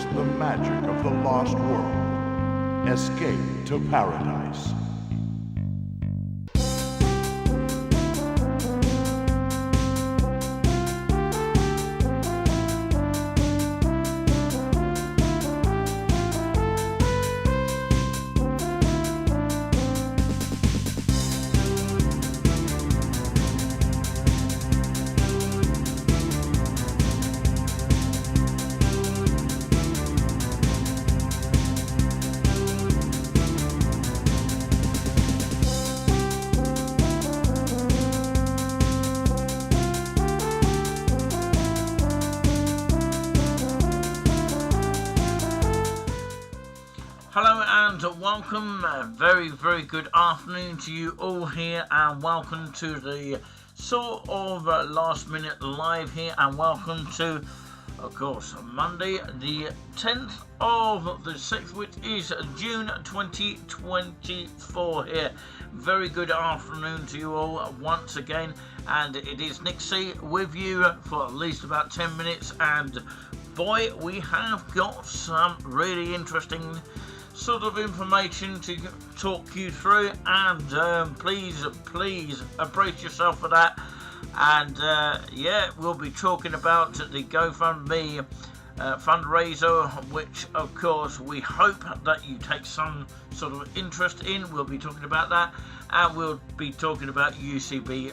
witness the magic of the lost world. Escape to paradise. Hello and welcome, very good afternoon to you all here, and welcome to the sort of last minute live here, and welcome to, of course, Monday the 10th of the 6th, which is June 2024 here. Very good afternoon to you all once again, and it is Nick Cee with you for at least about 10 minutes, and boy, we have got some really interesting sort of information to talk you through, and please brace yourself for that. And yeah, we'll be talking about the GoFundMe fundraiser, which of course we hope that you take some sort of interest in. We'll be talking about that, and we'll be talking about UCB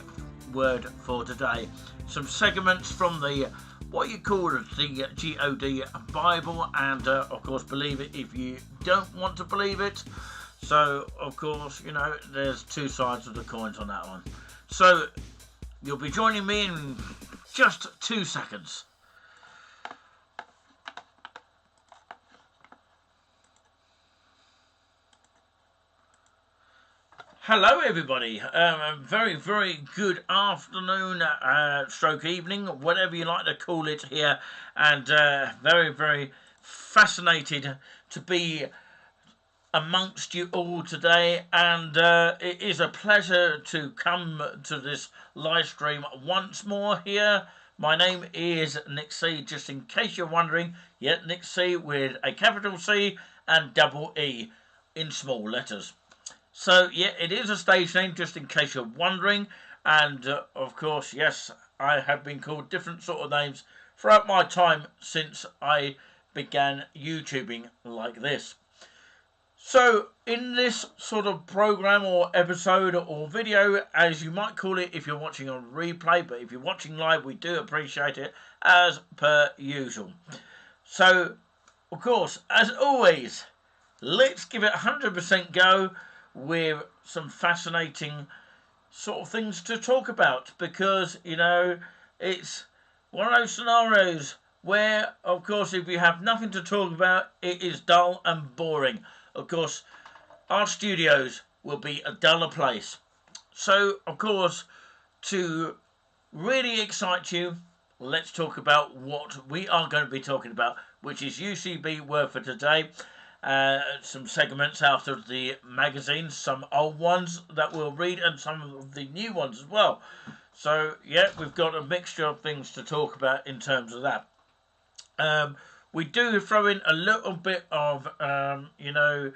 word for today, some segments from the what you call the God Bible, and of course believe it if you don't want to believe it. So of course, you know, there's two sides of the coins on that one. So you'll be joining me in just 2 seconds. Hello everybody, very good afternoon, stroke evening, whatever you like to call it here, and very fascinated to be amongst you all today, and it is a pleasure to come to this live stream once more here. My name is Nick Cee, just in case you're wondering. Yeah, Nick Cee with a capital C and double E in small letters. So, yeah, it is a stage name, just in case you're wondering. And, of course, yes, I have been called different sort of names throughout my time since I began YouTubing like this. So, in this sort of program or episode or video, as you might call it if you're watching on replay, but if you're watching live, we do appreciate it, as per usual. So, of course, as always, let's give it 100% go with some fascinating sort of things to talk about, because, you know, it's one of those scenarios where, of course, if you have nothing to talk about, it is dull and boring. Of course, our studios will be a duller place. So, of course, to really excite you, let's talk about what we are going to be talking about, which is UCB word for today. Some segments out of the magazines, some old ones that we'll read, and some of the new ones as well. So, yeah, we've got a mixture of things to talk about in terms of that. We do throw in a little bit of, you know,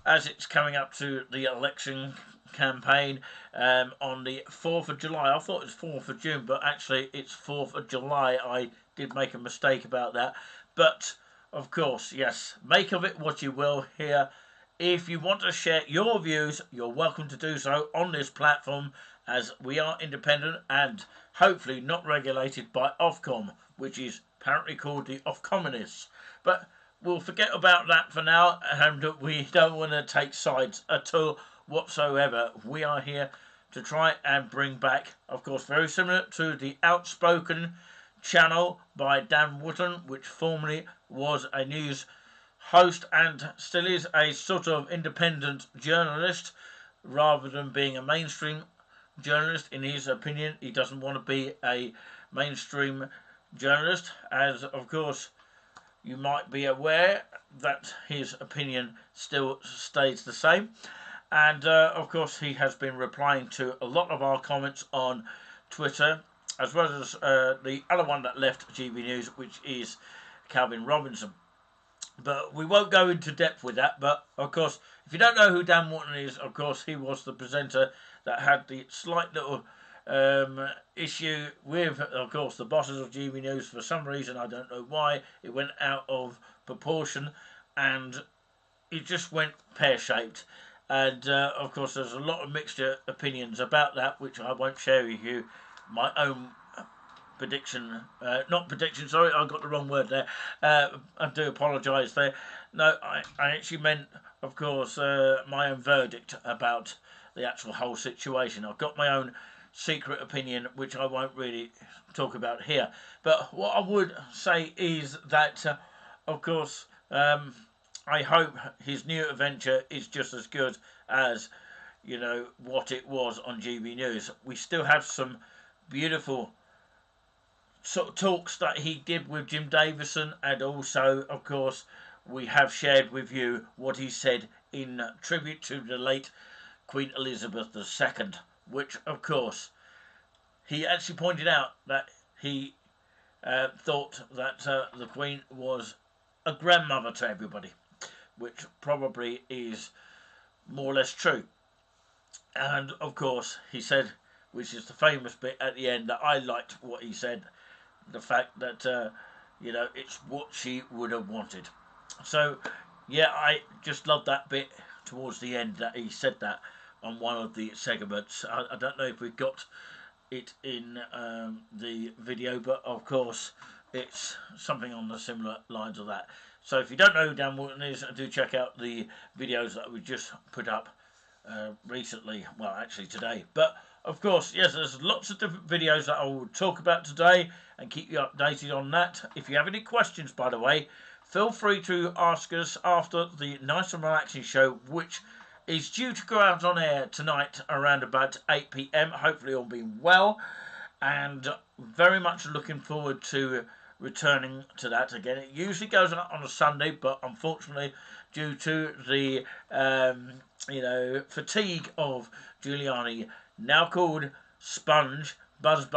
as it's coming up to the election campaign on the 4th of July. I thought it was 4th of June, but actually it's 4th of July. I did make a mistake about that. But of course, yes, make of it what you will here. If you want to share your views, you're welcome to do so on this platform, as we are independent and hopefully not regulated by Ofcom, which is apparently called the Ofcommunists. But we'll forget about that for now, and we don't want to take sides at all whatsoever. We are here to try and bring back, of course, very similar to the Outspoken channel by Dan Wootton, which formerly was a news host and still is a sort of independent journalist rather than being a mainstream journalist. In his opinion, he doesn't want to be a mainstream journalist, as of course you might be aware that his opinion still stays the same. And of course he has been replying to a lot of our comments on Twitter, as well as the other one that left GB News, which is Calvin Robinson. But we won't go into depth with that. But of course, if you don't know who Dan Morton is, of course he was the presenter that had the slight little issue with, of course, the bosses of GB News. For some reason, I don't know why, it went out of proportion, and it just went pear-shaped. And of course, there's a lot of mixed opinions about that, which I won't share with you. My own prediction, not prediction, sorry, I got the wrong word there. I do apologise there. No, I actually meant, of course, my own verdict about the actual whole situation. I've got my own secret opinion, which I won't really talk about here. But what I would say is that, of course, I hope his new adventure is just as good as, you know, what it was on GB News. We still have some beautiful sort of talks that he did with Jim Davison, and also, of course, we have shared with you what he said in tribute to the late Queen Elizabeth II, which, of course, he actually pointed out that he thought that the Queen was a grandmother to everybody, which probably is more or less true. And of course, he said, which is the famous bit at the end that I liked what he said, the fact that, you know, it's what she would have wanted. So, yeah, I just love that bit towards the end that he said that on one of the segments. I don't know if we got it in the video, but of course it's something on the similar lines of that. So if you don't know who Dan Morton is, do check out the videos that we just put up recently, well actually today. But of course, yes, there's lots of different videos that I will talk about today and keep you updated on that. If you have any questions, by the way, feel free to ask us after the Nice and Relaxing show, which is due to go out on air tonight around about 8 p.m. Hopefully all being well, and very much looking forward to returning to that again. It usually goes out on a Sunday, but unfortunately, due to the fatigue of Giuliani, now called Sponge Buzz,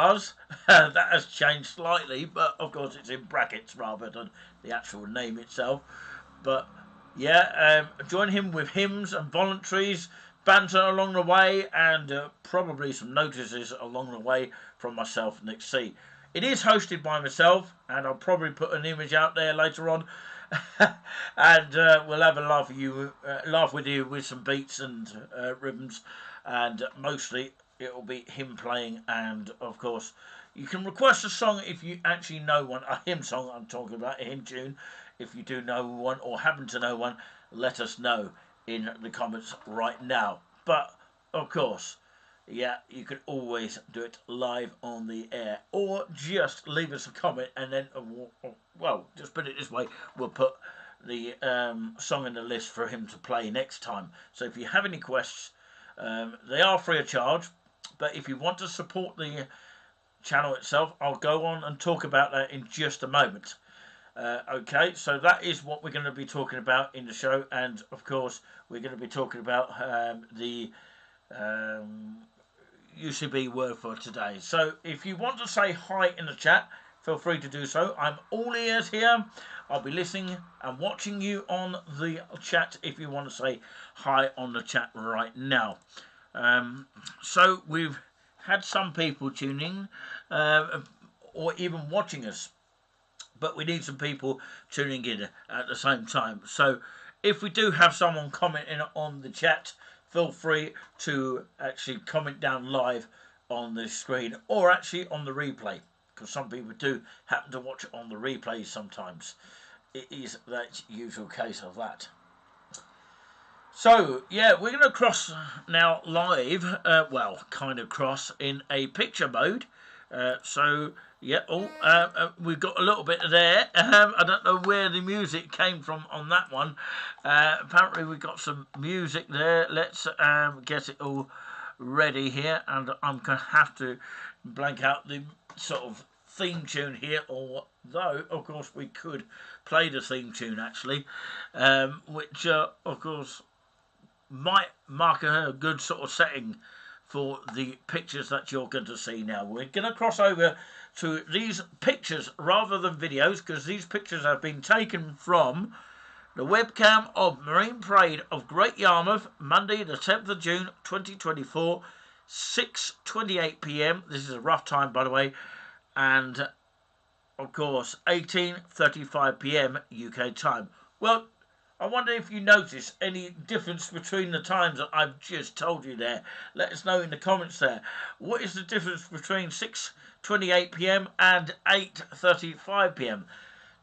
that has changed slightly, but of course it's in brackets rather than the actual name itself. But yeah, join him with hymns and voluntaries, banter along the way, and probably some notices along the way from myself, Nick Cee. It is hosted by myself, and I'll probably put an image out there later on, and we'll have a laugh with you with some beats and rhythms, and mostly it'll be him playing, and of course you can request a song if you actually know one, a hymn song I'm talking about, a hymn tune. If you do know one or happen to know one, let us know in the comments right now. But, of course, yeah, you can always do it live on the air. Or just leave us a comment and then, well, just put it this way, we'll put the song in the list for him to play next time. So if you have any questions, they are free of charge. But if you want to support the channel itself, I'll go on and talk about that in just a moment. Okay, so that is what we're going to be talking about in the show, and of course we're going to be talking about the UCB word for today. So if you want to say hi in the chat, feel free to do so. I'm all ears here. I'll be listening and watching you on the chat if you want to say hi on the chat right now. So we've had some people tuning or even watching us, but we need some people tuning in at the same time. So if we do have someone commenting on the chat, feel free to actually comment down live on the screen or actually on the replay, because some people do happen to watch it on the replay sometimes. It is that usual case of that. So, yeah, we're going to cross now live, well, kind of cross in a picture mode. Yeah, we've got a little bit there. I don't know where the music came from on that one. Apparently we've got some music there. Let's get it all ready here, and I'm going to have to blank out the sort of theme tune here, although, of course, we could play the theme tune, actually, which, of course, might mark a good sort of setting for the pictures that you're going to see now. We're going to cross over to these pictures rather than videos, because these pictures have been taken from the webcam of Marine Parade of Great Yarmouth, Monday the 10th of June 2024, 6:28 p.m. This is a rough time, by the way, and of course 18:35 p.m. UK time. Well, I wonder if you notice any difference between the times that I've just told you there. Let us know in the comments there. What is the difference between 6:28 p.m. and 8:35 p.m.?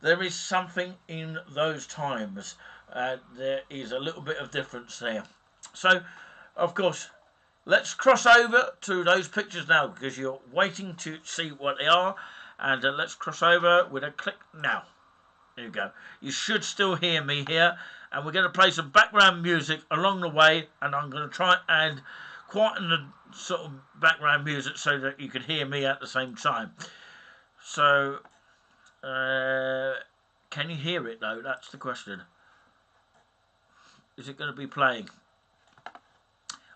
There is something in those times. There is a little bit of difference there. So, of course, let's cross over to those pictures now because you're waiting to see what they are. And let's cross over with a click now. There you go. You should still hear me here. And we're going to play some background music along the way. And I'm going to try and quieten the sort of background music so that you can hear me at the same time. So, can you hear it though? That's the question. Is it going to be playing?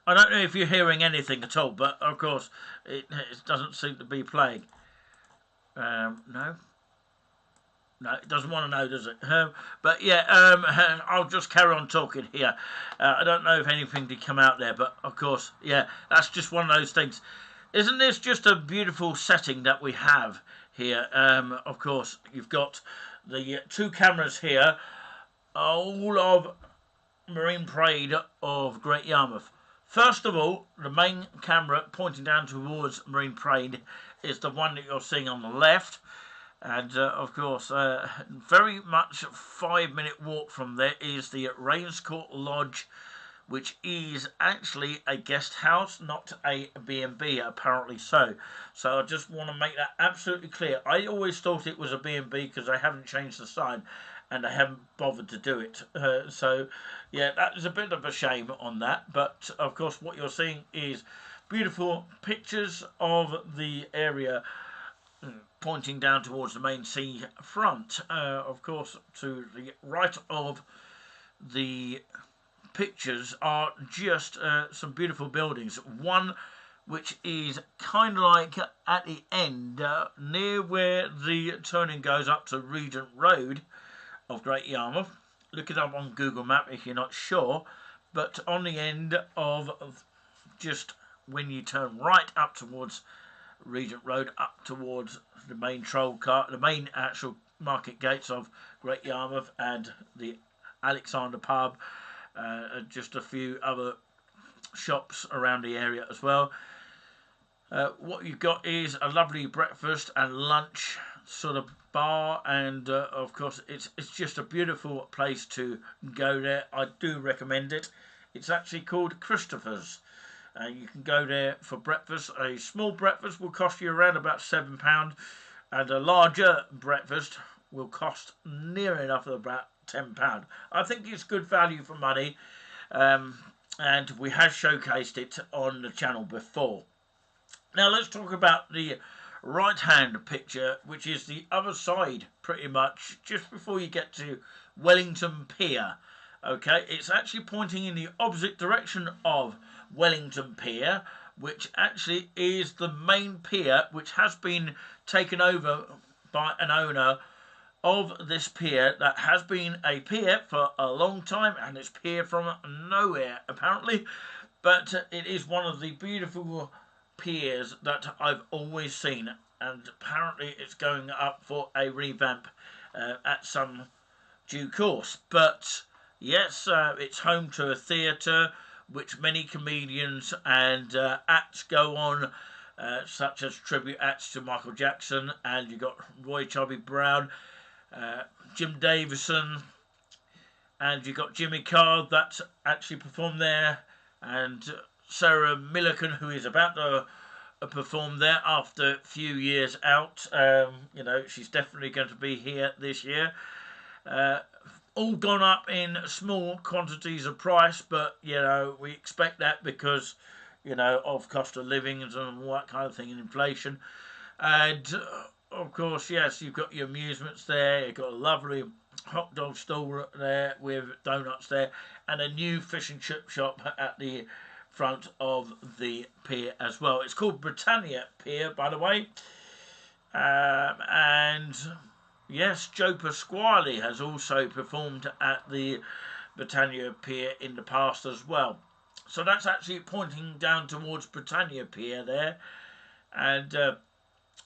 I don't know if you're hearing anything at all, but of course it doesn't seem to be playing. No, it doesn't want to know, does it? But yeah, I'll just carry on talking here. I don't know if anything did come out there, but of course, yeah, that's just one of those things. Isn't this just a beautiful setting that we have here? Of course, you've got the two cameras here, all of Marine Parade of Great Yarmouth. First of all, the main camera pointing down towards Marine Parade is the one that you're seeing on the left. And, of course, very much 5-minute walk from there is the Rainscourt Lodge, which is actually a guest house, not a B&B, apparently so. So I just want to make that absolutely clear. I always thought it was a B&B because they haven't changed the sign and they haven't bothered to do it. So, yeah, that is a bit of a shame on that. But, of course, what you're seeing is beautiful pictures of the area pointing down towards the main sea front. Of course, to the right of the pictures are just some beautiful buildings. One which is kind of like at the end, near where the turning goes up to Regent Road of Great Yarmouth. Look it up on Google Map if you're not sure. But on the end of just when you turn right up towards Regent Road, up towards the main the main actual market gates of Great Yarmouth and the Alexander pub, just a few other shops around the area as well. What you've got is a lovely breakfast and lunch sort of bar, and of course it's just a beautiful place to go there. I do recommend it. It's actually called Christopher's. You can go there for breakfast. A small breakfast will cost you around about £7, and a larger breakfast will cost near enough about £10. I think it's good value for money, and we have showcased it on the channel before. Now let's talk about the right-hand picture, which is the other side, pretty much, just before you get to Wellington Pier. Okay, it's actually pointing in the opposite direction of Wellington Pier, which actually is the main pier, which has been taken over by an owner of this pier that has been a pier for a long time, and it's pier from nowhere apparently, but it is one of the beautiful piers that I've always seen, and apparently it's going up for a revamp at some due course. But yes, it's home to a theatre which many comedians and acts go on, such as tribute acts to Michael Jackson, and you've got Roy Chubby Brown, Jim Davison, and you've got Jimmy Carr that actually performed there, and Sarah Millican, who is about to perform there after a few years out. You know, she's definitely going to be here this year. All gone up in small quantities of price, but, you know, we expect that because, you know, of cost of living and all that kind of thing, and inflation. And, of course, yes, you've got your amusements there. You've got a lovely hot dog stall there with donuts there, and a new fish and chip shop at the front of the pier as well. It's called Britannia Pier, by the way. And Yes, Joe Pasquale has also performed at the Britannia Pier in the past as well. So that's actually pointing down towards Britannia Pier there. And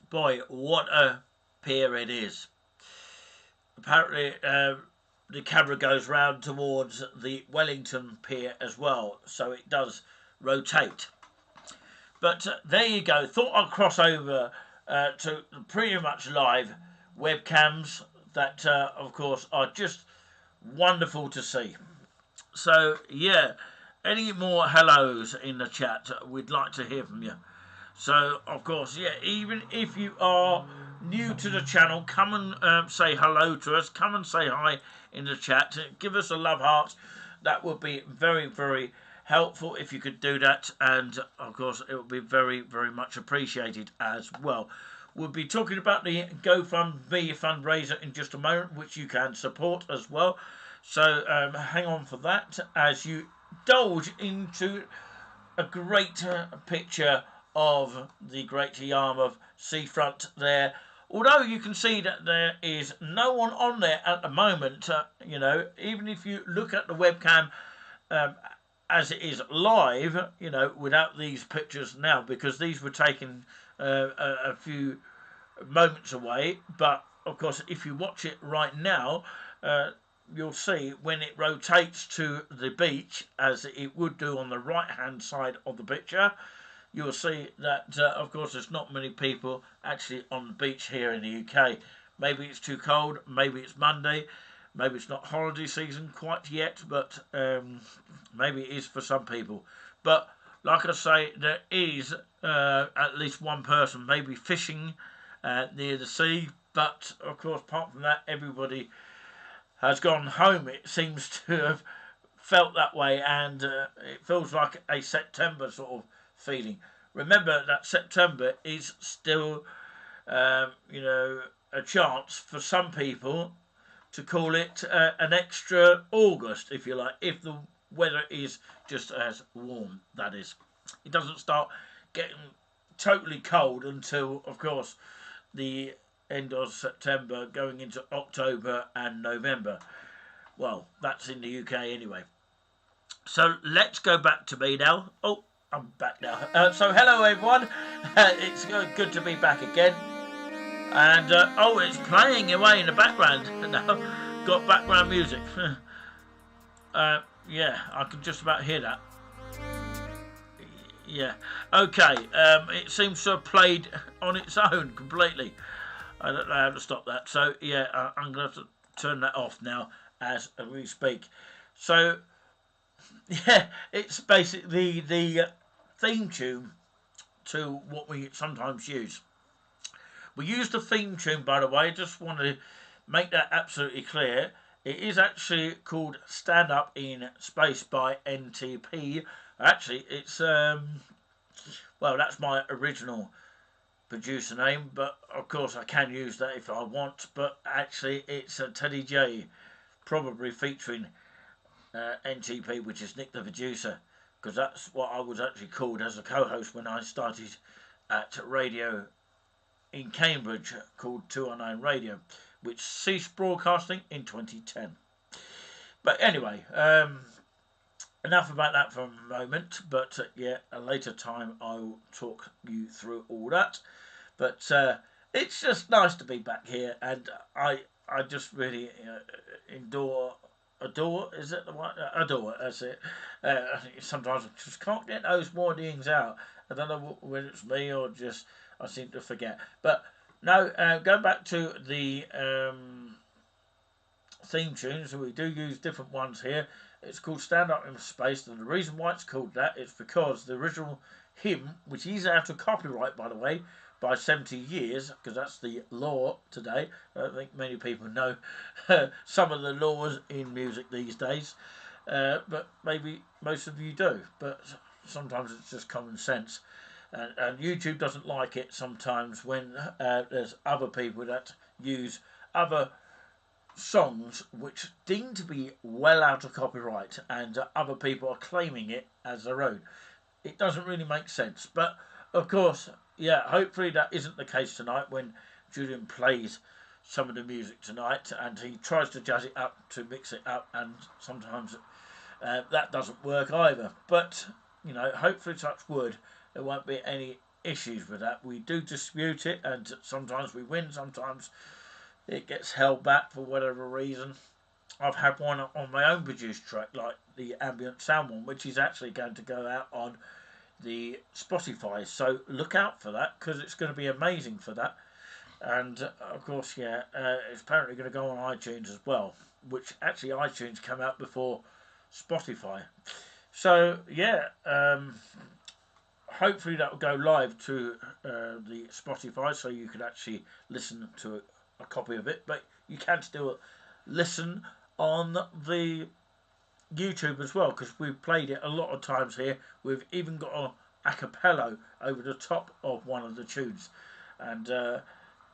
boy, what a pier it is. Apparently, the camera goes round towards the Wellington Pier as well, so it does rotate. But there you go. Thought I'd cross over to pretty much live webcams that, of course, are just wonderful to see. So, yeah, any more hellos in the chat? We'd like to hear from you. So, of course, yeah, even if you are new to the channel, come and say hello to us. Come and say hi in the chat. Give us a love heart. That would be very, very helpful if you could do that. And, of course, it would be very, very much appreciated as well. We'll be talking about the GoFundMe fundraiser in just a moment, which you can support as well. So hang on for that as you indulge into a great picture of the Great Yarmouth seafront there. Although you can see that there is no one on there at the moment, you know, even if you look at the webcam as it is live, you know, without these pictures now, because these were taken a few moments away. But of course, if you watch it right now, you'll see when it rotates to the beach, as it would do on the right hand side of the picture, you'll see that of course there's not many people actually on the beach here in the UK. Maybe it's too cold, maybe it's Monday, maybe it's not holiday season quite yet, but maybe it is for some people. But like I say, there is at least one person maybe fishing near the sea, but of course apart from that, everybody has gone home. It seems to have felt that way, and it feels like a September sort of feeling. Remember that September is still, you know, a chance for some people to call it an extra August, if you like, if the weather is just as warm, that is. It doesn't start getting totally cold until, of course, the end of September, going into October and November. Well, that's in the UK anyway. So let's go back to me now. Oh, I'm back now. So hello everyone. It's good to be back again. And oh, it's playing away in the background now. Got background music. Yeah, I can just about hear that. Yeah. Okay. It seems to have played on its own completely. I don't know how to stop that. So yeah, I'm going to have to turn that off now as we speak. So yeah, it's basically the theme tune to what we sometimes use. We use the theme tune, by the way. Just want to make that absolutely clear. It is actually called Stand Up in Space by NTP. Actually, it's well, that's my original producer name, but of course I can use that if I want. But actually, it's Teddy J, probably featuring NTP, which is Nick the producer, because that's what I was actually called as a co-host when I started at radio in Cambridge, called 209 Radio, which ceased broadcasting in 2010. But anyway, enough about that for a moment. But yeah, a later time I'll talk you through all that. But it's just nice to be back here, and I just really adore, is it the one? Adore, that's it. I think sometimes I just can't get those wordings out. I don't know whether it's me or just I seem to forget. But no, go back to the theme tunes. We do use different ones here. It's called Stand Up in Space, and the reason why it's called that is because the original hymn, which is out of copyright, by the way, by 70 years, because that's the law today. I don't think many people know some of the laws in music these days, but maybe most of you do. But sometimes it's just common sense. And YouTube doesn't like it sometimes when there's other people that use other songs which deem to be well out of copyright, and other people are claiming it as their own. It doesn't really make sense. But of course, yeah, hopefully that isn't the case tonight when Julian plays some of the music tonight, and he tries to jazz it up to mix it up, and sometimes that doesn't work either. But you know, hopefully, touch wood, there won't be any issues with that. We do dispute it, and sometimes we win, sometimes it gets held back for whatever reason. I've had one on my own produced track, like the ambient sound one, which is actually going to go out on the Spotify. So look out for that, because it's going to be amazing for that. And of course, yeah, it's apparently going to go on iTunes as well, which actually iTunes came out before Spotify. So yeah, hopefully that will go live to the Spotify, so you can actually listen to a copy of it. But you can still listen on the YouTube as well, because we've played it a lot of times here. We've even got a cappella over the top of one of the tunes, and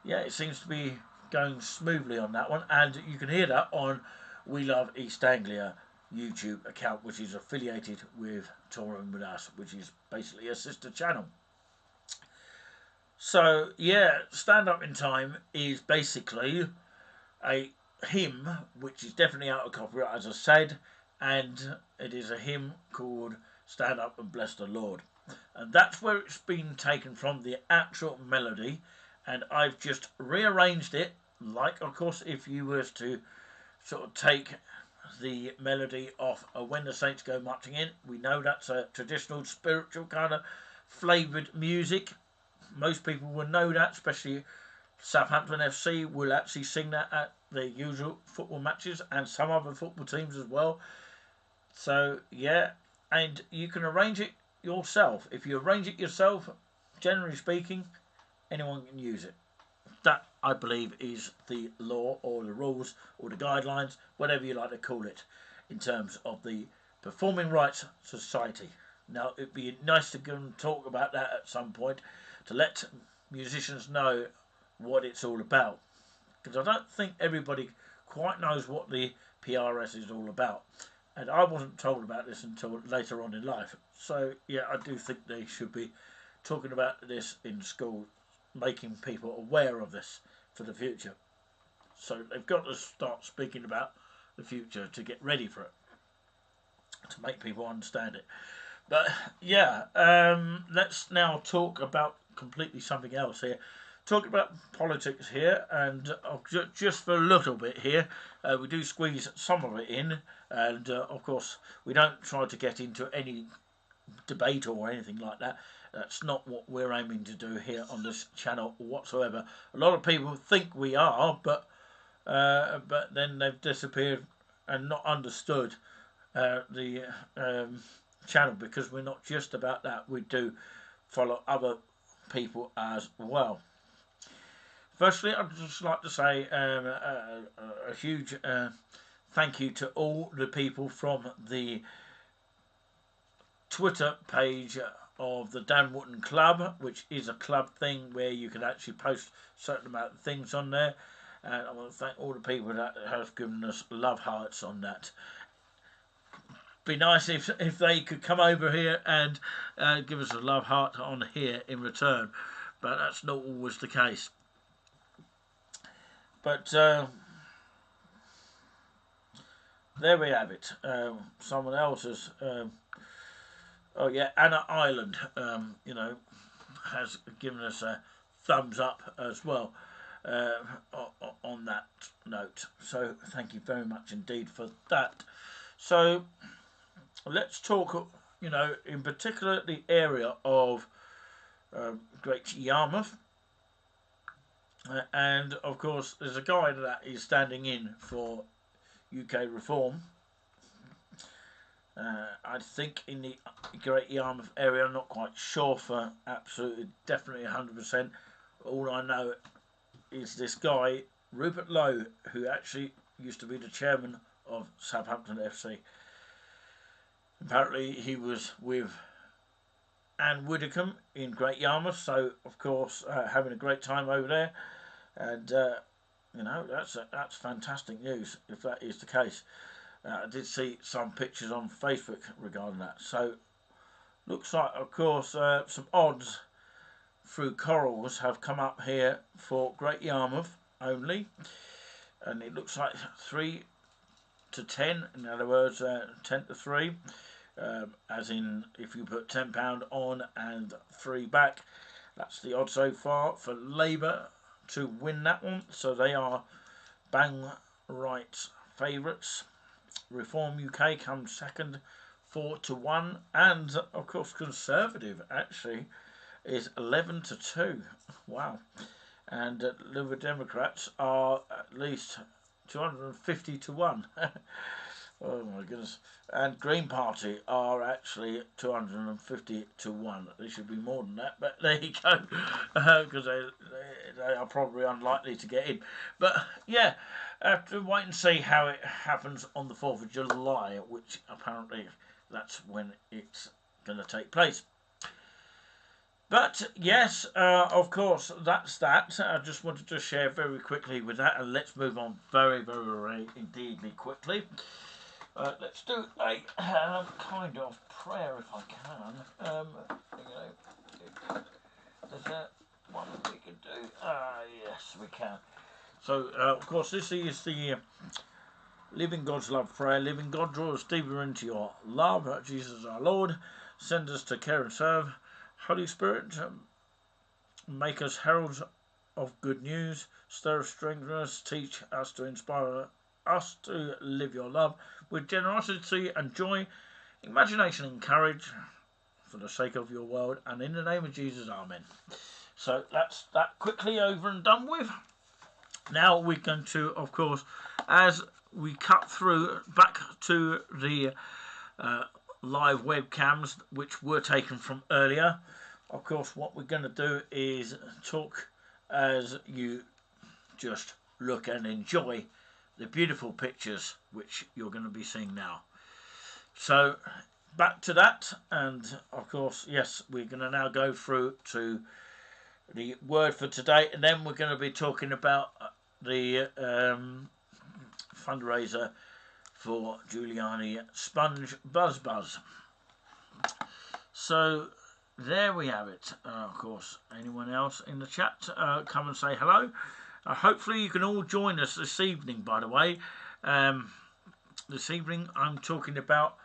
yeah, it seems to be going smoothly on that one, and you can hear that on We Love East Anglia YouTube account, which is affiliated with Touring With Us, which is basically a sister channel. So yeah, Stand Up in Time is basically a hymn, which is definitely out of copyright, as I said, and it is a hymn called Stand Up and Bless the Lord. And that's where it's been taken from, the actual melody, and I've just rearranged it, like, of course, if you were to sort of take the melody off When the Saints Go Marching In. We know that's a traditional, spiritual kind of flavoured music. Most people will know that, especially Southampton FC will actually sing that at their usual football matches, and some other football teams as well. So yeah, and you can arrange it yourself. If you arrange it yourself, generally speaking, anyone can use it. That, I believe, is the law or the rules or the guidelines, whatever you like to call it, in terms of the Performing Rights Society. Now, it'd be nice to go and talk about that at some point, to let musicians know what it's all about, because I don't think everybody quite knows what the PRS is all about, and I wasn't told about this until later on in life. So yeah, I do think they should be talking about this in school, making people aware of this for the future. So they've got to start speaking about the future to get ready for it, to make people understand it. But yeah, let's now talk about completely something else here. Talking about politics here, and just for a little bit here, we do squeeze some of it in, and of course we don't try to get into any debate or anything like that. That's not what we're aiming to do here on this channel whatsoever. A lot of people think we are, but then they've disappeared and not understood the channel, because we're not just about that. We do follow other people as well. Firstly, I'd just like to say a huge thank you to all the people from the Twitter page of the Dan Wootton Club, which is a club thing where you can actually post a certain amount of things on there. And I want to thank all the people that have given us love hearts on that. Be nice if they could come over here and give us a love heart on here in return, but that's not always the case. But there we have it. Someone else's. Oh yeah, Anna Island. You know, has given us a thumbs up as well on that note. So thank you very much indeed for that. So let's talk. You know, in particular, the area of Great Yarmouth. And of course, there's a guy that is standing in for UK reform. I think in the Great Yarmouth area, I'm not quite sure for absolutely, definitely 100%. All I know is this guy, Rupert Lowe, who actually used to be the chairman of Southampton FC. Apparently, he was with Anne Widdicombe in Great Yarmouth, so of course, having a great time over there. And you know, that's fantastic news if that is the case. I did see some pictures on Facebook regarding that. So looks like, of course, some odds through Corals have come up here for Great Yarmouth. only, and it looks like 3 to 10. In other words, 10 to 3. As in, if you put £10 on and 3 back, that's the odds so far for Labour to win that one. So they are bang right favourites. Reform UK comes second, 4 to 1, and of course Conservative actually is 11 to 2. Wow. And Liberal Democrats are at least 250 to 1. Oh my goodness. And Green Party are actually 250 to 1. They should be more than that, but there you go. Because they are probably unlikely to get in. But yeah, have to wait and see how it happens on the 4th of July, which apparently that's when it's going to take place. But yes, of course, that's that. I just wanted to share very quickly with that, and let's move on very, very indeedly quickly. Let's do a kind of prayer if I can. Is there one we can do? Yes, we can. So, of course, this is the Living God's Love prayer. Living God, draw us deeper into your love. Jesus our Lord, send us to care and serve. Holy Spirit, make us heralds of good news. Stir us, strengthen us, teach us to inspire us to live your love with generosity and joy, imagination and courage, for the sake of your world, and in the name of Jesus, amen. So that's that quickly over and done with. Now we're going to, of course, as we cut through back to the live webcams which were taken from earlier, of course what we're going to do is talk as you just look and enjoy the beautiful pictures which you're going to be seeing now. So back to that, and of course, yes, we're going to now go through to the word for today, and then we're going to be talking about the fundraiser for Giuliani Sponge Buzz Buzz. So there we have it. Of course, anyone else in the chat, come and say hello. Hopefully you can all join us this evening, by the way. This evening I'm talking about,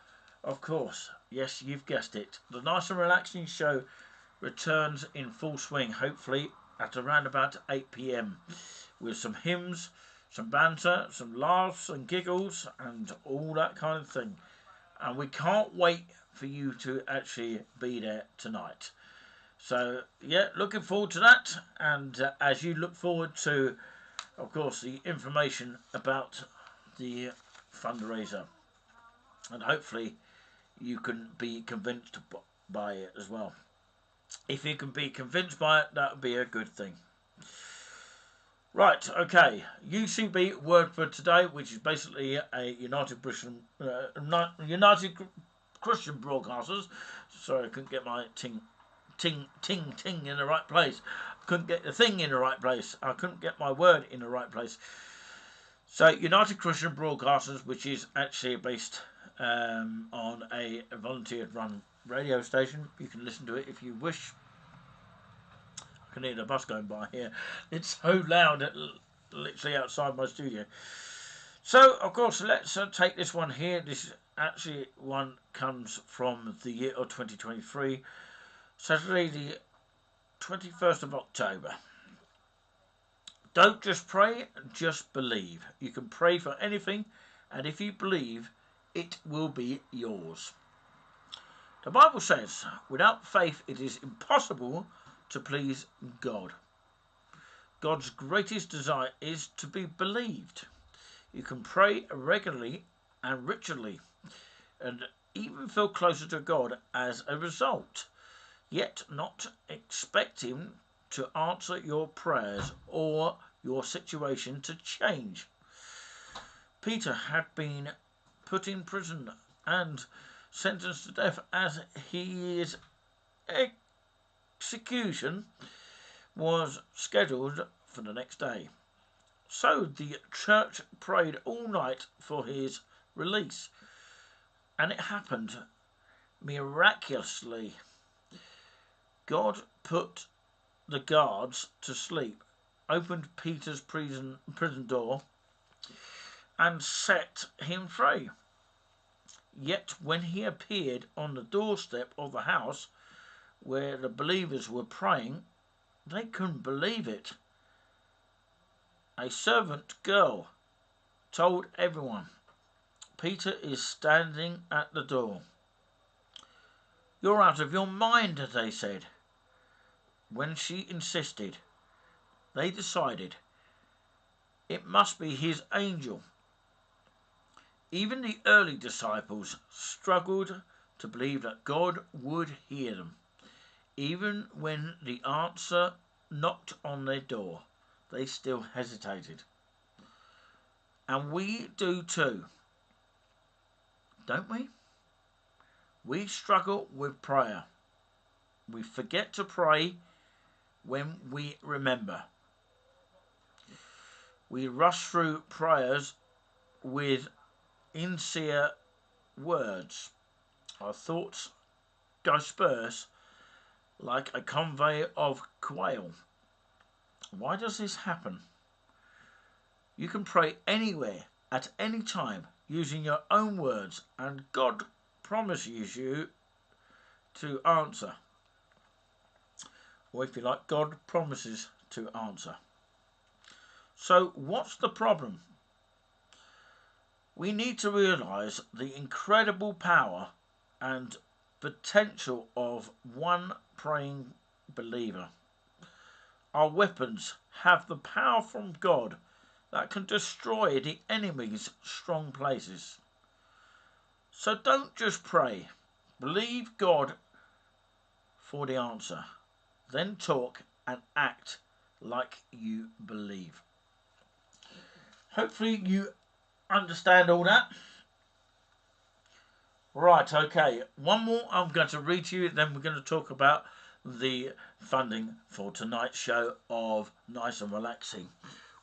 of course, yes, you've guessed it, the Nice and Relaxing show returns in full swing, hopefully at around about 8 p.m. with some hymns, some banter, some laughs and giggles and all that kind of thing. And we can't wait for you to actually be there tonight. So, yeah, looking forward to that. And as you look forward to, of course, the information about the fundraiser. And hopefully you can be convinced by it as well. If you can be convinced by it, that would be a good thing. Right, okay. UCB word for today, which is basically a United Christian Broadcasters. Sorry, I couldn't get my ting in the right place. I couldn't get the thing in the right place. I couldn't get my word in the right place. So, United Christian Broadcasters, which is actually based on a volunteer-run radio station. You can listen to it if you wish. I can hear the bus going by here. It's so loud, literally outside my studio. So, of course, let's take this one here. This actually one comes from the year of 2023. Saturday the 21st of October. Don't just pray, just believe. You can pray for anything, and if you believe, it will be yours. The Bible says, without faith it is impossible to please God. God's greatest desire is to be believed. You can pray regularly and ritually, and even feel closer to God as a result, yet not expect Him to answer your prayers or your situation to change. Peter had been put in prison and sentenced to death as his execution was scheduled for the next day. So the church prayed all night for his release, and it happened miraculously. God put the guards to sleep opened Peter's prison door and set him free. Yet when he appeared on the doorstep of the house where the believers were praying, they couldn't believe it. A servant girl told everyone, "Peter is standing at the door." "You're out of your mind," they said. When she insisted, they decided it must be his angel. Even the early disciples struggled to believe that God would hear them. Even when the answer knocked on their door, they still hesitated. And we do too, don't we? We struggle with prayer. We forget to pray when we remember. We rush through prayers with insincere words. Our thoughts disperse like a convoy of quail. Why does this happen? You can pray anywhere, at any time, using your own words, and God promises you to answer. Or if you like, God promises to answer. So what's the problem? We need to realise the incredible power and potential of one praying believer. Our weapons have the power from God that can destroy the enemy's strong places. So don't just pray. Believe God for the answer. Then talk and act like you believe. Hopefully you understand all that. Right, okay. One more I'm going to read to you, then we're going to talk about the funding for tonight's show of Nice and Relaxing,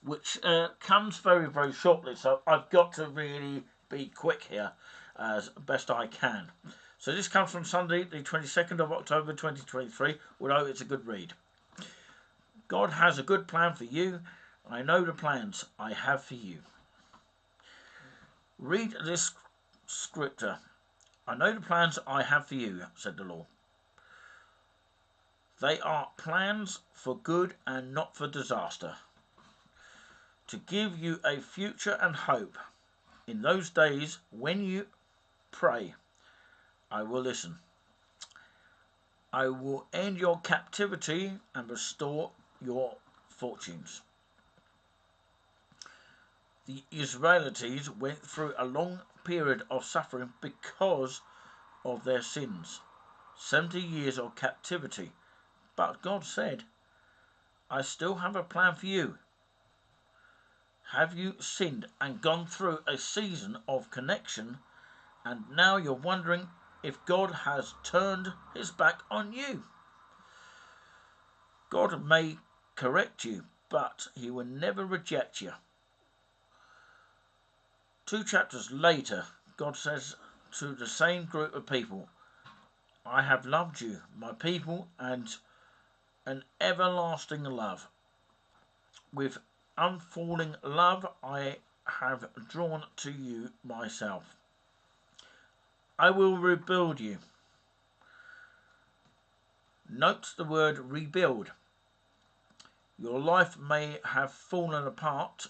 which comes very, very shortly, so I've got to really be quick here as best I can. So this comes from Sunday, the 22nd of October 2023, although it's a good read. God has a good plan for you. I know the plans I have for you. Read this scripture. I know the plans I have for you, said the Lord. They are plans for good and not for disaster, to give you a future and hope. In those days when you pray, I will listen. I will end your captivity and restore your fortunes. The Israelites went through a long period of suffering because of their sins. 70 years of captivity. But God said, I still have a plan for you. Have you sinned and gone through a season of connection, and now you're wondering if God has turned his back on you? God may correct you, but he will never reject you. 2 chapters later, God says to the same group of people, I have loved you, my people, and an everlasting love. With unfalling love I have drawn to you myself. I will rebuild you. Note the word rebuild. Your life may have fallen apart,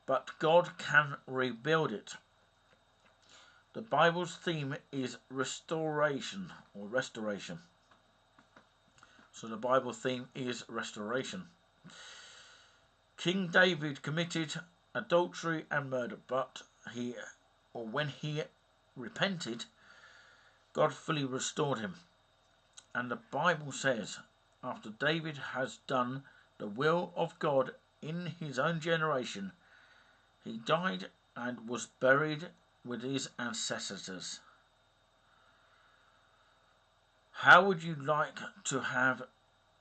but God can rebuild it. The Bible's theme is restoration or restoration. So the Bible theme is restoration. King David committed adultery and murder, but when he repented, God fully restored him. And the Bible says, after David has done the will of God in his own generation, he died and was buried with his ancestors. How would you like to have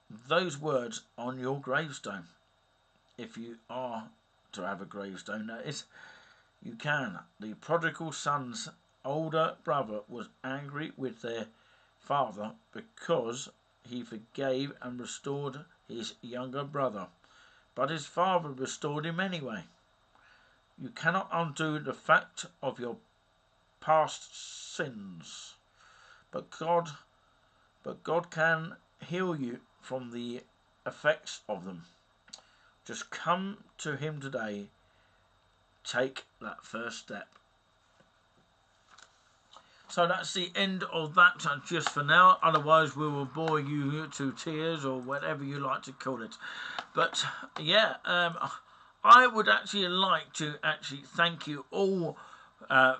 those words on your gravestone? If you are to have a gravestone, that is, you can. The prodigal son's older brother was angry with their father because he forgave and restored his younger brother. but his father restored him anyway. You cannot undo the fact of your past sins, but God can heal you from the effects of them. Just come to him today. Take that first step. So that's the end of that just for now. Otherwise, we will bore you to tears or whatever you like to call it. But yeah, I would actually like to thank you all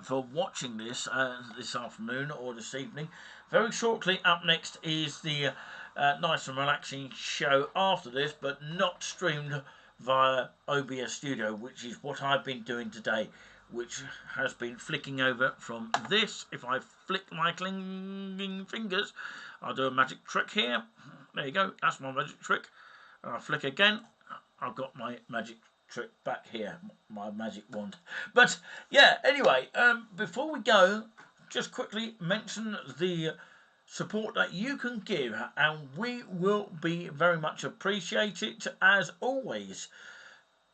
for watching this this afternoon or this evening. Very shortly up next is the nice and relaxing show after this, but not streamed via OBS Studio, which is what I've been doing today, which has been flicking over from this. If I flick my clinging fingers, I'll do a magic trick here. There you go, that's my magic trick. And I flick again, I've got my magic trick back here, my magic wand. But yeah, anyway, before we go, just quickly mention the support that you can give, and we will be very much appreciated as always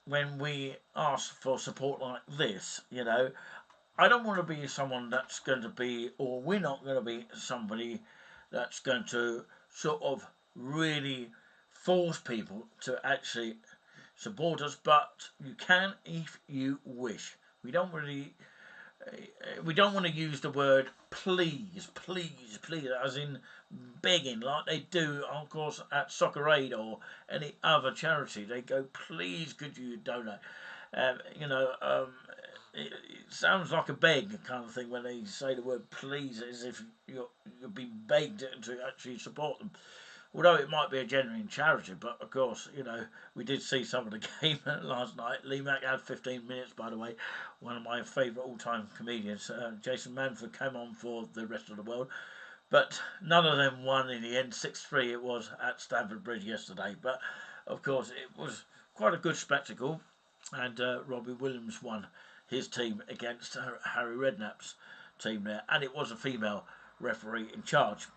when we ask for support like this. You know, I don't want to be someone that's going to be, or we're not going to be somebody that's going to sort of really force people to actually support us, but you can if you wish. We don't want to use the word please, as in begging, like they do, of course, at Soccer Aid or any other charity. They go, please, could you donate? It sounds like a beg kind of thing when they say the word please, as if you're being begged to actually support them. Although it might be a genuine charity, but of course, we did see some of the game last night. Lee Mack had 15 minutes, by the way. One of my favourite all-time comedians. Jason Manford came on for the rest of the world. But none of them won in the end. 6-3 it was at Stamford Bridge yesterday. But, of course, it was quite a good spectacle. And Robbie Williams won his team against Harry Redknapp's team there. And it was a female referee in charge.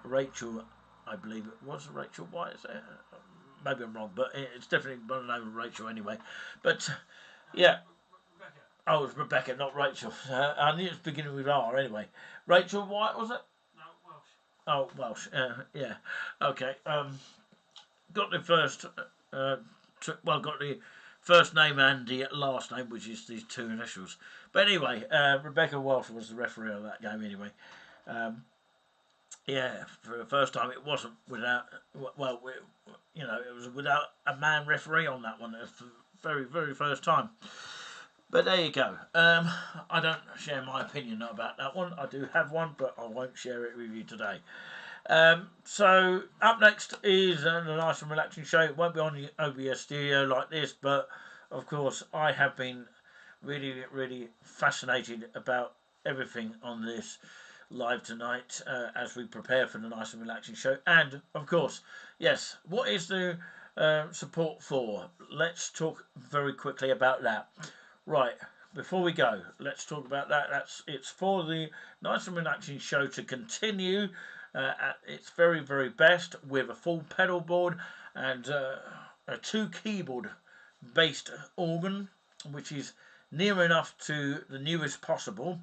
Rachel, I believe it was Rachel White. Maybe I'm wrong, but it's definitely by the name of Rachel anyway. But yeah, oh, it was Rebecca, not Rachel. I knew it was beginning with R anyway. Rachel White, was it? No, Welsh. Oh, Welsh. Yeah. Okay. Got the first. Got the first name and the last name, which is these two initials. But anyway, Rebecca Welsh was the referee of that game anyway. Yeah, for the first time, it wasn't without. Well, it was without a man referee on that one. For the very, very first time. But there you go. I don't share my opinion about that one. I do have one, but I won't share it with you today. So up next is a nice and relaxing show. It won't be on the OBS studio like this, but of course I have been really, really fascinated about everything on this live tonight as we prepare for the nice and relaxing show. And of course, yes, what is the support for? Let's talk very quickly about that. Right, before we go, let's talk about that. It's for the nice and relaxing show to continue at its very, very best with a full pedal board and a 2 keyboard based organ, which is near enough to the newest possible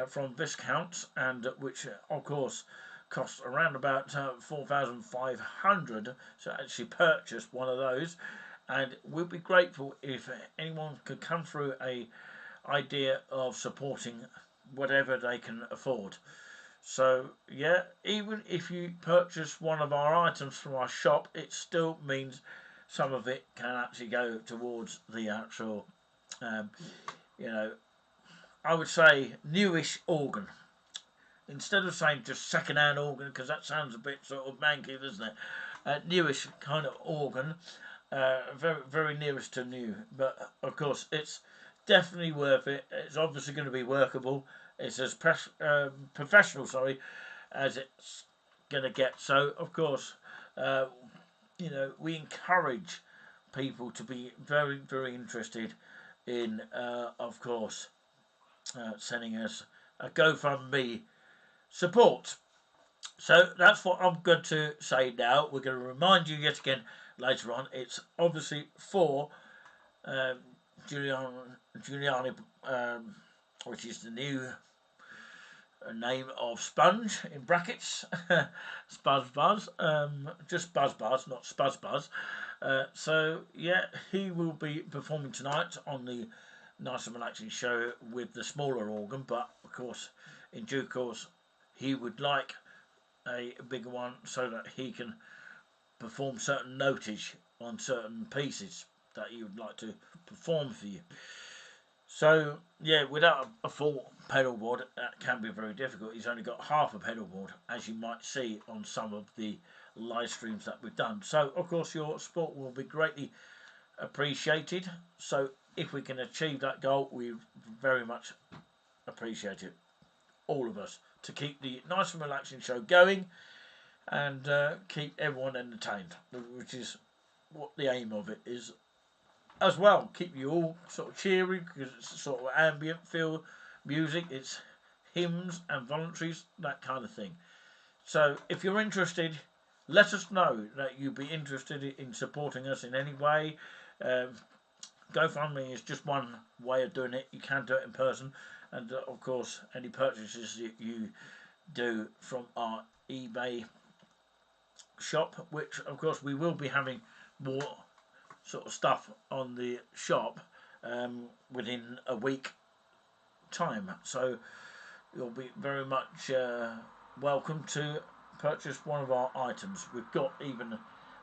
from Viscount, and which of course costs around about 4,500 to actually purchase one of those. And we'd be grateful if anyone could come through a idea of supporting whatever they can afford. So yeah, even if you purchase one of our items from our shop, it still means some of it can actually go towards the actual, I would say newish organ. Instead of saying just second-hand organ, because that sounds a bit sort of manky, doesn't it? Newish kind of organ. Very, very nearest to new, but of course it's definitely worth it. It's obviously going to be workable. It's as professional, as it's going to get. So of course, we encourage people to be very, very interested in, of course, sending us a GoFundMe support. So that's what I'm going to say now. We're going to remind you yet again later on. It's obviously for um, Giuliani, which is the new name of Sponge in brackets, Spuzz Buzz, just Buzz Buzz, not Spuzz Buzz. So yeah, he will be performing tonight on the Nice and Relaxing show with the smaller organ, but of course, in due course, he would like a bigger one so that he can perform certain notage on certain pieces that he would like to perform for you. So yeah, without a full pedal board, that can be very difficult. He's only got half a pedal board, as you might see on some of the live streams that we've done. So of course your support will be greatly appreciated. So if we can achieve that goal, we very much appreciate it, all of us, to keep the Nice and Relaxing show going and keep everyone entertained, which is what the aim of it is as well. Keep you all sort of cheery because it's sort of ambient feel music. It's hymns and voluntaries, that kind of thing. So if you're interested, let us know that you'd be interested in supporting us in any way. Um, GoFundMe is just one way of doing it. You can do it in person, and of course, any purchases that you do from our eBay shop, which of course we will be having more sort of stuff on the shop within a week time. So you'll be very much welcome to purchase one of our items. We've got even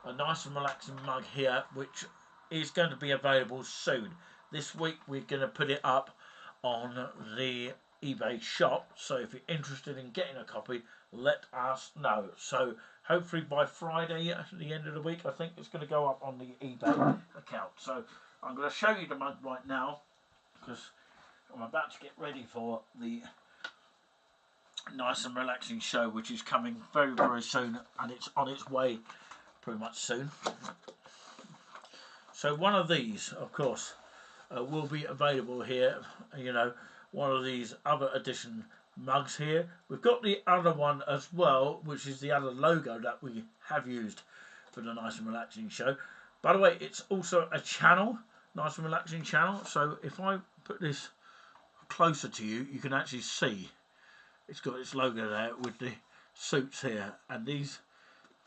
a Nice and Relaxing mug here, which is going to be available soon. This week we're going to put it up on the eBay shop. So if you're interested in getting a copy, let us know. So hopefully by Friday at the end of the week, I think it's going to go up on the eBay account. So I'm going to show you the mug right now because I'm about to get ready for the Nice and Relaxing show, which is coming very, very soon, and it's on its way pretty much soon. So one of these, of course, will be available here. You know, one of these other edition mugs here. We've got the other one as well, which is the other logo that we have used for the Nice and Relaxing show. By the way, it's also a channel, Nice and Relaxing channel. So if I put this closer to you, you can actually see it's got its logo there with the suits here. And these,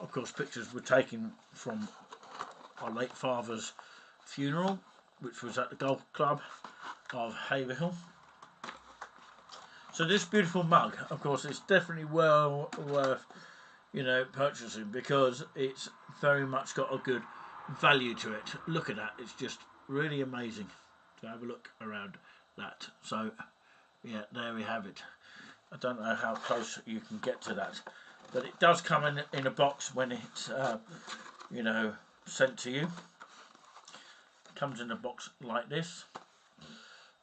of course, pictures were taken from our late father's funeral, which was at the golf club of Haverhill. So this beautiful mug, of course, it's definitely well worth, purchasing because it's very much got a good value to it. Look at that, it's just really amazing to have a look around that. So yeah, there we have it. I don't know how close you can get to that, but it does come in a box when it's sent to you. It comes in a box like this.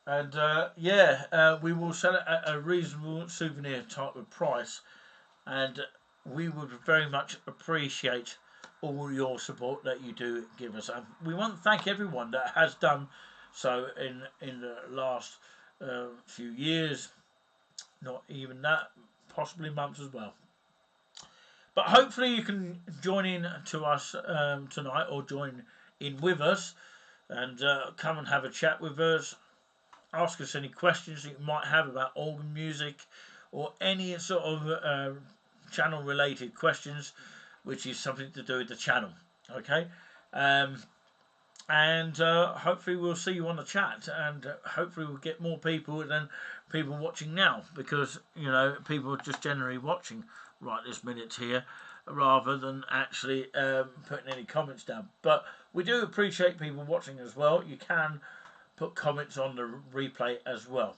And we will sell it at a reasonable souvenir type of price, and we would very much appreciate all your support that you do give us. And we want to thank everyone that has done so in the last few years, not even that, possibly months as well. But hopefully you can join in to us tonight, or join in with us and come and have a chat with us. Ask us any questions that you might have about organ music or any sort of channel related questions, which is something to do with the channel. Okay, and hopefully we'll see you on the chat, and hopefully we'll get more people than people watching now, because people are just generally watching right this minute here rather than actually putting any comments down. But we do appreciate people watching as well. You can put comments on the replay as well.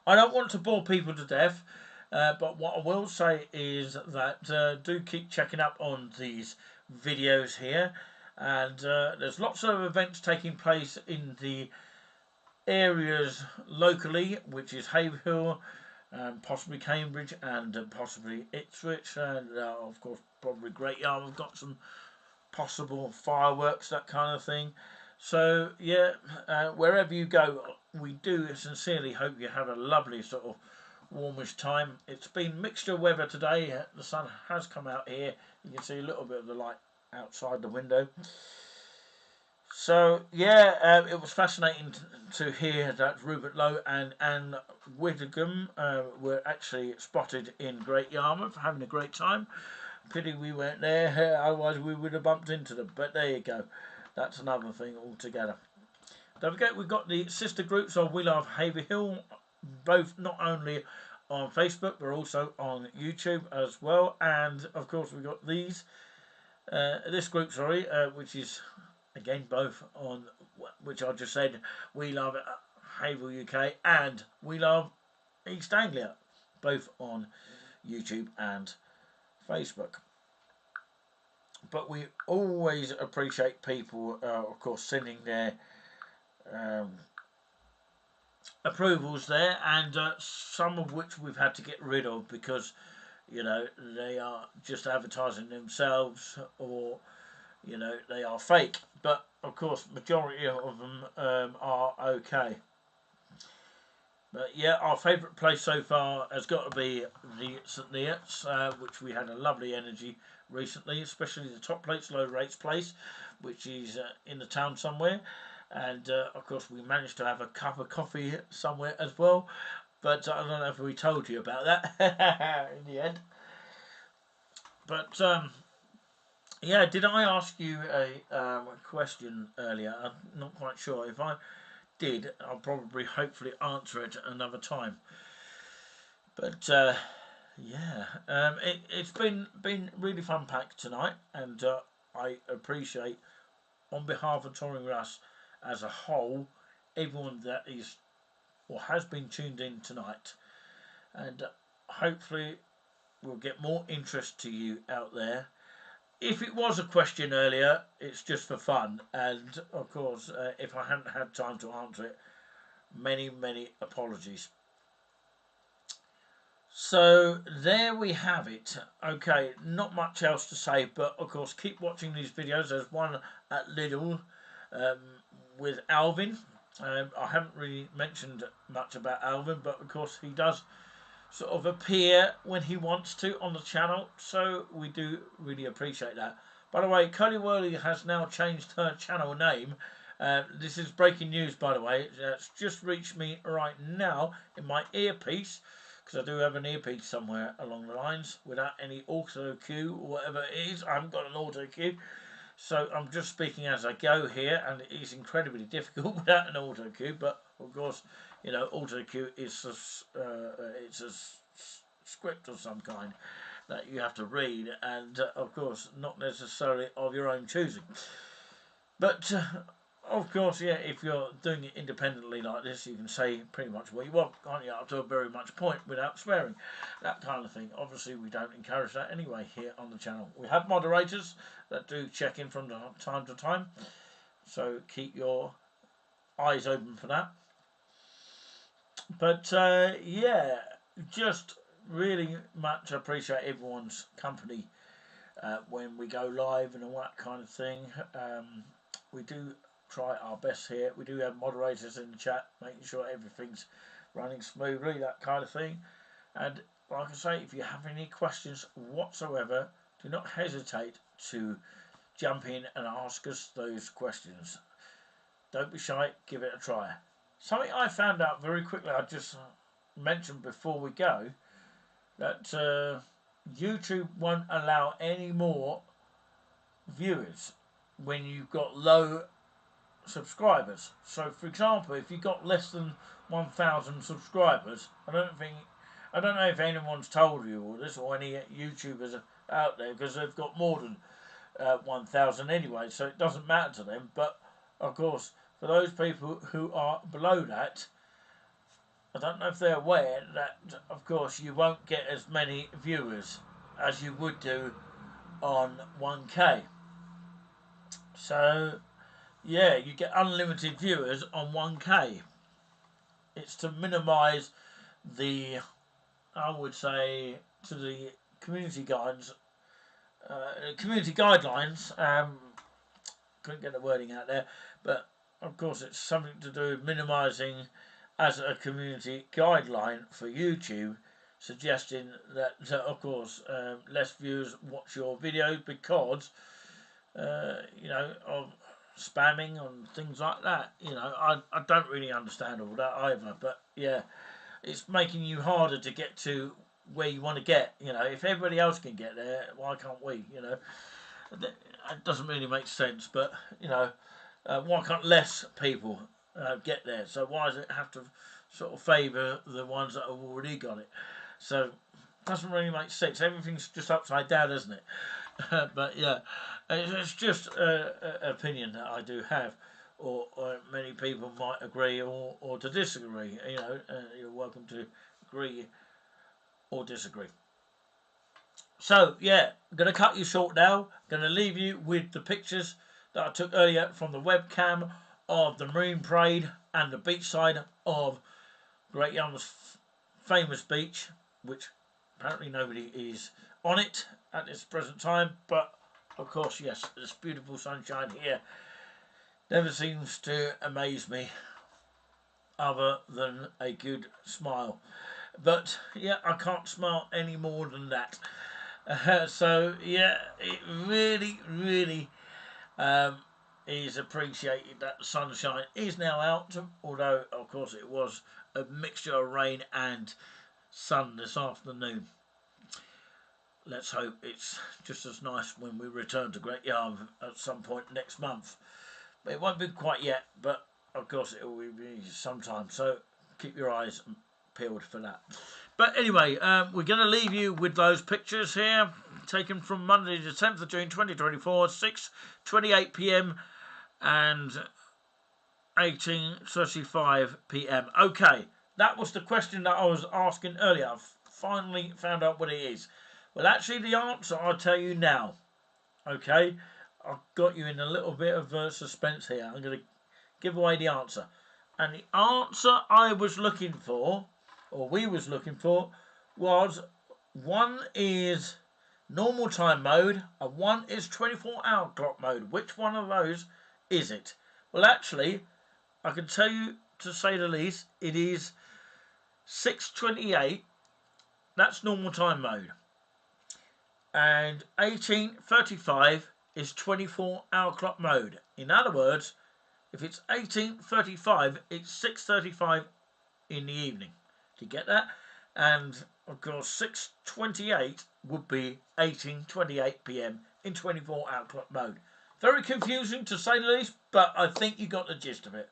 I don't want to bore people to death, but what I will say is that do keep checking up on these videos here, and there's lots of events taking place in the areas locally, which is Haverhill, possibly Cambridge, and possibly Ipswich, and of course probably Great Yarmouth. We've got some possible fireworks, that kind of thing. So yeah, wherever you go, we do sincerely hope you have a lovely sort of warmish time. It's been mixture weather today. The sun has come out here. You can see a little bit of the light outside the window. So yeah, it was fascinating to hear that Rupert Lowe and Anne Widdecombe were actually spotted in Great Yarmouth having a great time. Pity we weren't there, otherwise we would have bumped into them. But there you go. That's another thing altogether. Don't forget, we've got the sister groups of We Love Haverhill, both not only on Facebook but also on YouTube as well. And of course, we've got this group, which is again both on, which I just said, We Love Haverhill UK and We Love East Anglia, both on YouTube and Facebook. But we always appreciate people, of course, sending their approvals there, and some of which we've had to get rid of because, you know, they are just advertising themselves, or, you know, they are fake. But of course, majority of them are okay. But yeah, our favourite place so far has got to be the St Neots, which we had a lovely energy recently, especially the top plates, low rates place, which is in the town somewhere. And of course, we managed to have a cup of coffee somewhere as well. But I don't know if we told you about that in the end. But yeah, did I ask you a question earlier? I'm not quite sure. If I did, I'll probably hopefully answer it another time. But yeah, it's been really fun packed tonight, and I appreciate, on behalf of Touring with Us as a whole, everyone that is or has been tuned in tonight, and hopefully we'll get more interest to you out there. If it was a question earlier, it's just for fun, and of course, if I hadn't had time to answer it, many apologies. So there we have it. Okay, not much else to say, but of course keep watching these videos. There's one at Lidl with Alvin. I haven't really mentioned much about Alvin, but of course he does sort of appear when he wants to on the channel, so we do really appreciate that. By the way, Curly Whirly has now changed her channel name. This is breaking news, by the way. It's just reached me right now in my earpiece, because I do have an earpiece somewhere along the lines without any auto cue or whatever it is. I haven't got an auto cue, so I'm just speaking as I go here, and it is incredibly difficult without an auto cue. But of course, you know, auto cue is it's a script of some kind that you have to read, and of course not necessarily of your own choosing. But of course, yeah, if you're doing it independently like this, you can say pretty much what you want, can't you, up to a very much point without swearing, that kind of thing. Obviously, we don't encourage that anyway here on the channel. We have moderators that do check in from time to time, so keep your eyes open for that. But yeah, just really much appreciate everyone's company when we go live and all that kind of thing. We do try our best here. We do have moderators in the chat, making sure everything's running smoothly, that kind of thing. And like I say, if you have any questions whatsoever, do not hesitate to jump in and ask us those questions. Don't be shy, give it a try. Something I found out very quickly, I just mentioned before we go, that YouTube won't allow any more viewers when you've got low subscribers. So for example, if you've got less than 1,000 subscribers, I don't know if anyone's told you all this, or any YouTubers out there, because they've got more than 1,000 anyway, so it doesn't matter to them. But of course, for those people who are below that, I don't know if they're aware that, of course, you won't get as many viewers as you would do on 1K. So yeah, you get unlimited viewers on 1K. It's to minimise the, I would say, to the community guidelines. Couldn't get the wording out there, but of course it's something to do with minimising as a community guideline for YouTube, suggesting that, of course, less viewers watch your videos because, of spamming and things like that. I don't really understand all that either. But yeah, it's making you harder to get to where you want to get. If everybody else can get there, why can't we? It doesn't really make sense. But why can't less people get there? So why does it have to sort of favour the ones that have already got it? So it doesn't really make sense. Everything's just upside down, isn't it? But yeah, it's just an opinion that I do have, or many people might agree or to disagree. You're welcome to agree or disagree. So yeah, I'm going to cut you short now. Going to leave you with the pictures that I took earlier from the webcam of the Marine Parade and the beachside of Great Yarmouth's famous beach, which apparently nobody is on it at this present time. But of course, yes, this beautiful sunshine here never seems to amaze me other than a good smile. But yeah, I can't smile any more than that. So yeah, it really, really is appreciated that the sunshine is now out, although of course it was a mixture of rain and sun this afternoon. Let's hope it's just as nice when we return to Great Yarmouth at some point next month. But it won't be quite yet, but of course it will be sometime. So keep your eyes peeled for that. But anyway, we're going to leave you with those pictures here, taken from Monday the 10th of June 2024, 6:28 p.m. and 18:35 p.m. Okay, that was the question that I was asking earlier. I've finally found out what it is. Well, actually, the answer I'll tell you now. Okay, I've got you in a little bit of suspense here. I'm going to give away the answer. And the answer I was looking for, or we was looking for, was one is normal time mode and one is 24-hour clock mode. Which one of those is it? Well, actually, I can tell you, to say the least, it is 6:28. That's normal time mode. And 18:35 is 24-hour clock mode. In other words, if it's 18:35, it's 6:35 in the evening. Do you get that? And of course, 6:28 would be 18:28 p.m. in 24-hour clock mode. Very confusing to say the least, but I think you got the gist of it.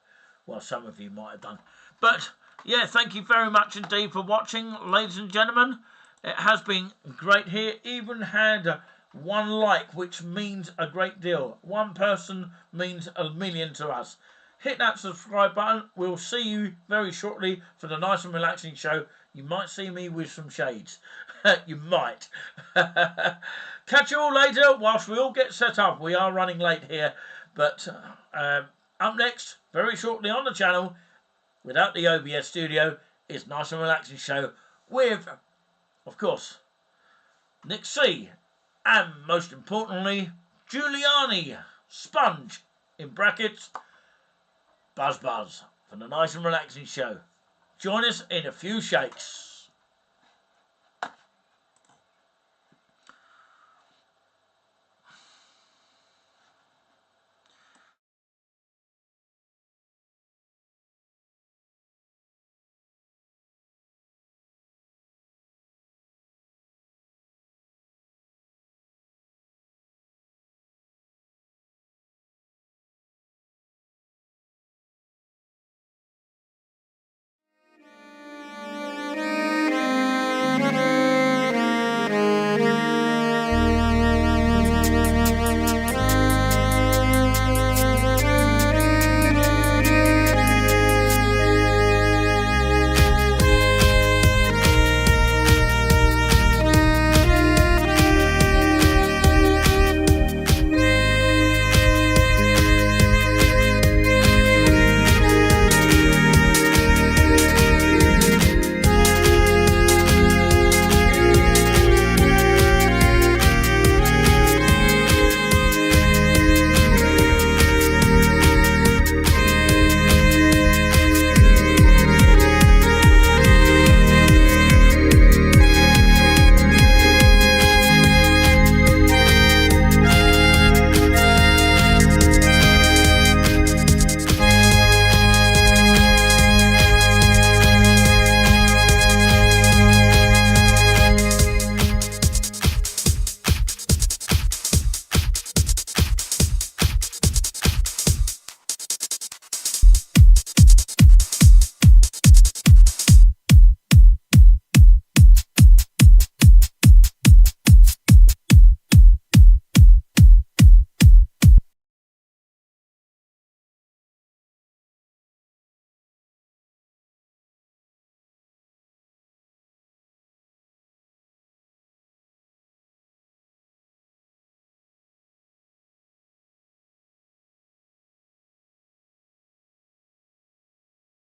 Well, some of you might have done. But yeah, thank you very much indeed for watching, ladies and gentlemen. It has been great here. Even had one like, which means a great deal. One person means a million to us. Hit that subscribe button. We'll see you very shortly for the nice and relaxing show. You might see me with some shades. You might. Catch you all later whilst we all get set up. We are running late here. But up next, very shortly on the channel, without the OBS studio, is Nice and Relaxing Show with, of course, Nick Cee, and most importantly, Giuliani, Sponge, in brackets, Buzz Buzz, for the Nice and Relaxing Show. Join us in a few shakes.